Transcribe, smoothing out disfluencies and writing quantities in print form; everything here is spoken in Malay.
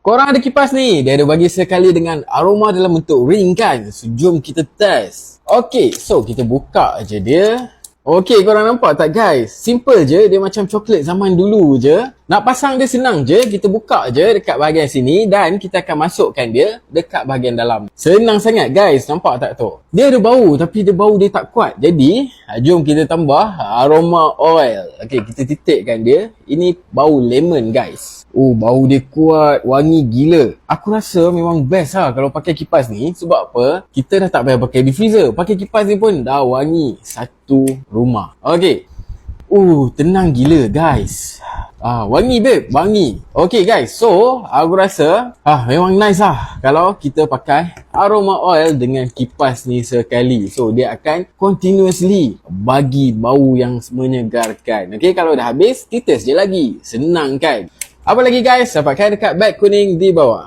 Korang ada kipas ni, dia ada bagi sekali dengan aroma dalam bentuk ring kan. So, jom kita test. Okay, so kita buka je dia. Okay, korang nampak tak guys? Simple je, dia macam coklat zaman dulu je. Nak pasang dia senang je, kita buka je dekat bahagian sini dan kita akan masukkan dia dekat bahagian dalam. Senang sangat guys, nampak tak tu? Dia ada bau tapi bau dia tak kuat. Jadi, jom kita tambah aroma oil. Okay, kita titikkan dia. Ini bau lemon guys. Oh, bau dia kuat, wangi gila. Aku rasa memang best lah kalau pakai kipas ni. Sebab apa? Kita dah tak payah pakai diffuser. Pakai kipas ni pun dah wangi satu rumah. Okay. Tenang gila guys. Wangi babe, wangi. Okay guys, so aku rasa memang nice lah kalau kita pakai aroma oil dengan kipas ni sekali. So dia akan continuously bagi bau yang menyegarkan. Okay, kalau dah habis, kita test je lagi. Senang kan? Apa lagi guys? Dapatkan dekat beg kuning di bawah.